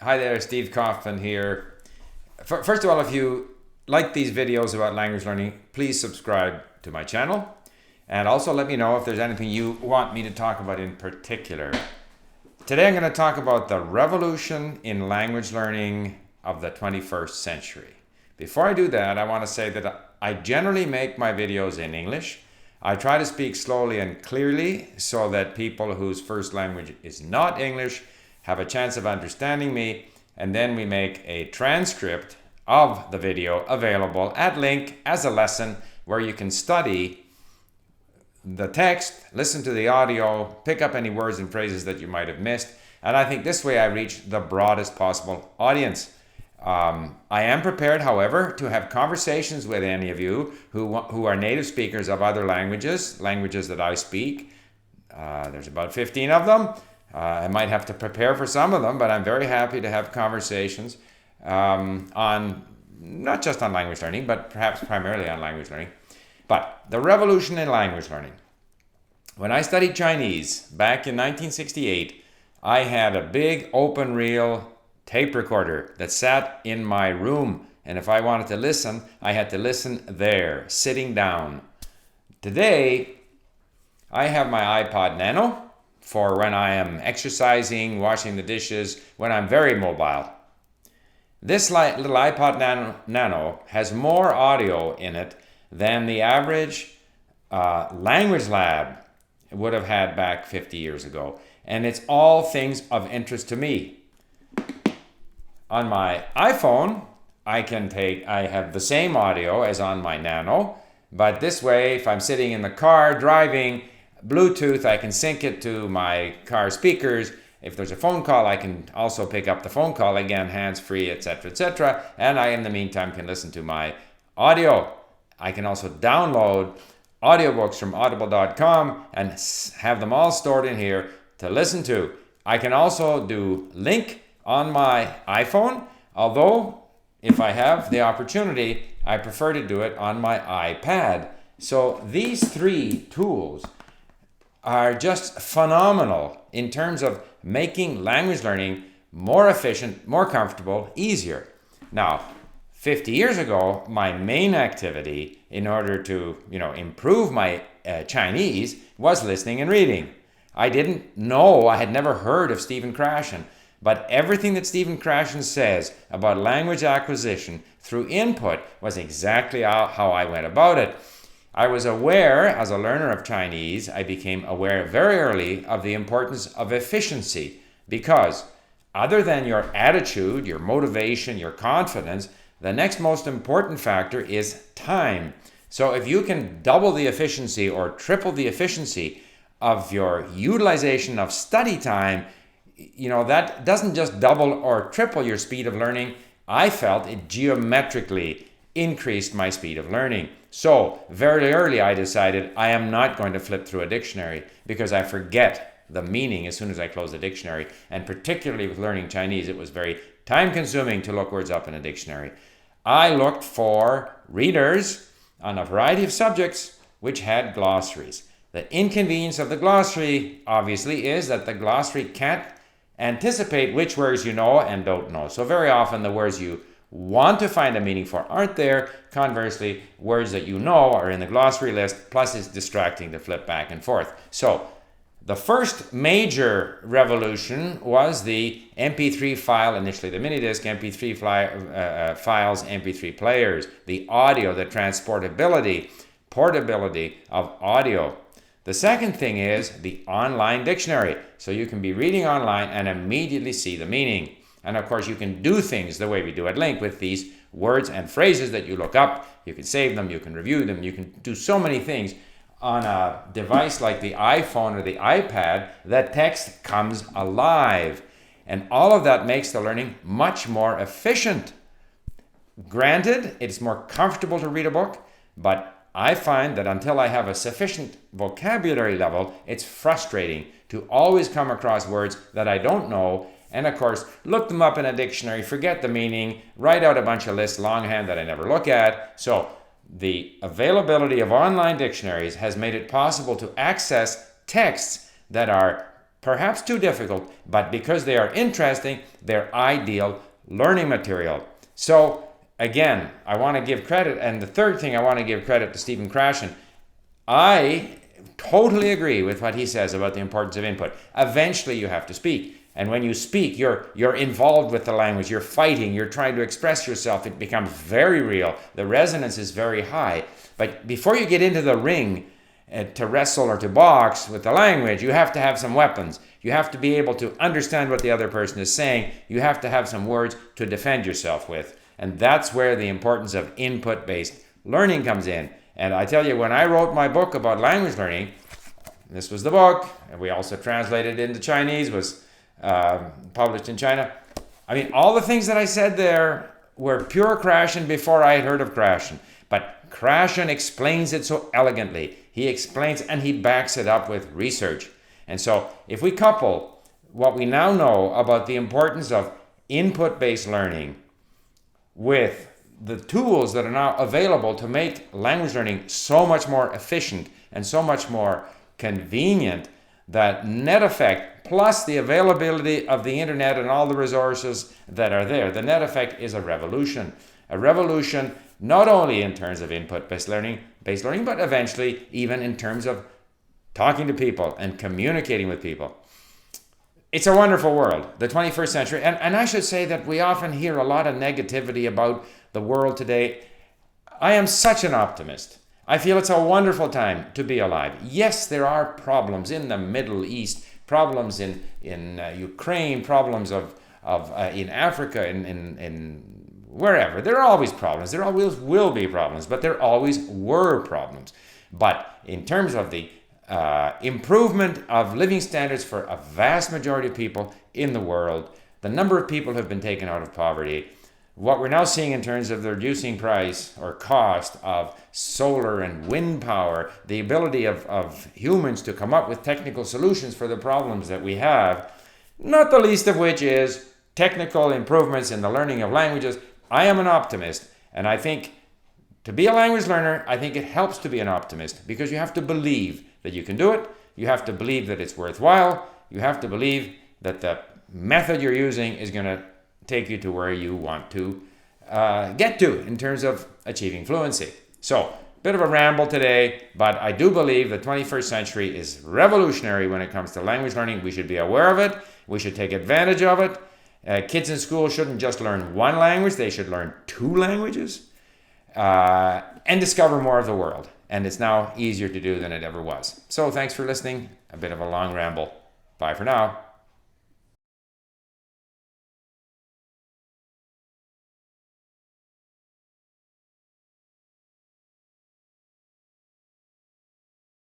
Hi there, Steve Kaufman here. First of all, if you like these videos about language learning, please subscribe to my channel. And also let me know if there's anything you want me to talk about in particular. Today I'm going to talk about the revolution in language learning of the 21st century. Before I do that, I want to say that I generally make my videos in English. I try to speak slowly and clearly so that people whose first language is not English have a chance of understanding me, and then we make a transcript of the video available at link as a lesson where you can study the text, listen to the audio, pick up any words and phrases that you might have missed, and I think this way I reach the broadest possible audience. I am prepared, however, to have conversations with any of you who are native speakers of other languages that I speak. There's about 15 of them. I might have to prepare for some of them, but I'm very happy to have conversations on not just on language learning, but perhaps primarily on language learning. But the revolution in language learning. When I studied Chinese back in 1968, I had a big open reel tape recorder that sat in my room, and if I wanted to listen, I had to listen there, sitting down. Today, I have my iPod Nano for when I am exercising, washing the dishes, when I'm very mobile. This little iPod Nano has more audio in it than the average language lab would have had back 50 years ago. And it's all things of interest to me. On my iPhone, I have the same audio as on my Nano, but this way, if I'm sitting in the car driving, Bluetooth, I can sync it to my car speakers. If there's a phone call, I can also pick up the phone call, again, hands-free, etc., etc. And I, in the meantime, can listen to my audio. I can also download audiobooks from audible.com and have them all stored in here to listen to. I can also do link on my iPhone, although if I have the opportunity, I prefer to do it on my iPad. So these three tools are just phenomenal in terms of making language learning more efficient, more comfortable, easier. Now, 50 years ago, my main activity in order to, improve my Chinese was listening and reading. I didn't know, I had never heard of Stephen Krashen, but everything that Stephen Krashen says about language acquisition through input was exactly how I went about it. I was aware, as a learner of Chinese, I became aware very early of the importance of efficiency, because other than your attitude, your motivation, your confidence, the next most important factor is time. So if you can double the efficiency or triple the efficiency of your utilization of study time, that doesn't just double or triple your speed of learning. I felt it geometrically increased my speed of learning. So very early I decided I am not going to flip through a dictionary, because I forget the meaning as soon as I close the dictionary. And particularly with learning Chinese, it was very time consuming to look words up in a dictionary. I looked for readers on a variety of subjects which had glossaries. The inconvenience of the glossary, obviously, is that the glossary can't anticipate which words you know and don't know. So very often the words you want to find a meaning for aren't there. Conversely, words that you know are in the glossary list, plus it's distracting to flip back and forth. So the first major revolution was the MP3 file, initially the mini disc, MP3 files, MP3 players, the audio, the transportability, portability of audio. The second thing is the online dictionary. So you can be reading online and immediately see the meaning. And of course, you can do things the way we do at Link with these words and phrases that you look up. You can save them, you can review them, you can do so many things. On a device like the iPhone or the iPad, the text comes alive. And all of that makes the learning much more efficient. Granted, it's more comfortable to read a book, but I find that until I have a sufficient vocabulary level, it's frustrating to always come across words that I don't know, and of course, look them up in a dictionary, forget the meaning, write out a bunch of lists longhand that I never look at. So the availability of online dictionaries has made it possible to access texts that are perhaps too difficult, but because they are interesting, they're ideal learning material. So again, I want to give credit, and the third thing I want to give credit to Stephen Krashen. I totally agree with what he says about the importance of input. Eventually you have to speak. And when you speak, you're involved with the language, you're fighting, you're trying to express yourself. It becomes very real. The resonance is very high. But before you get into the ring to wrestle or to box with the language, you have to have some weapons. You have to be able to understand what the other person is saying. You have to have some words to defend yourself with. And that's where the importance of input-based learning comes in. And I tell you, when I wrote my book about language learning, this was the book, and we also translated it into Chinese, was published in China. I mean, all the things that I said there were pure Krashen before I had heard of Krashen. But Krashen explains it so elegantly. He explains and he backs it up with research. And so if we couple what we now know about the importance of input-based learning with the tools that are now available to make language learning so much more efficient and so much more convenient, that net effect plus the availability of the internet and all the resources that are there, the net effect is a revolution. A revolution not only in terms of input-based learning, but eventually even in terms of talking to people and communicating with people. It's a wonderful world, the 21st century. And I should say that we often hear a lot of negativity about the world today. I am such an optimist. I feel it's a wonderful time to be alive. Yes, there are problems in the Middle East, problems in Ukraine, problems in Africa, in wherever. There are always problems. There always will be problems, but there always were problems. But in terms of the improvement of living standards for a vast majority of people in the world, the number of people who have been taken out of poverty, what we're now seeing in terms of the reducing price or cost of solar and wind power, the ability of humans to come up with technical solutions for the problems that we have, not the least of which is technical improvements in the learning of languages. I am an optimist, and I think to be a language learner, I think it helps to be an optimist, because you have to believe that you can do it. You have to believe that it's worthwhile. You have to believe that the method you're using is going to take you to where you want to get to in terms of achieving fluency. So, bit of a ramble today, but I do believe the 21st century is revolutionary when it comes to language learning. We should be aware of it. We should take advantage of it. Kids in school shouldn't just learn one language. They should learn two languages and discover more of the world. And it's now easier to do than it ever was. So thanks for listening. A bit of a long ramble. Bye for now.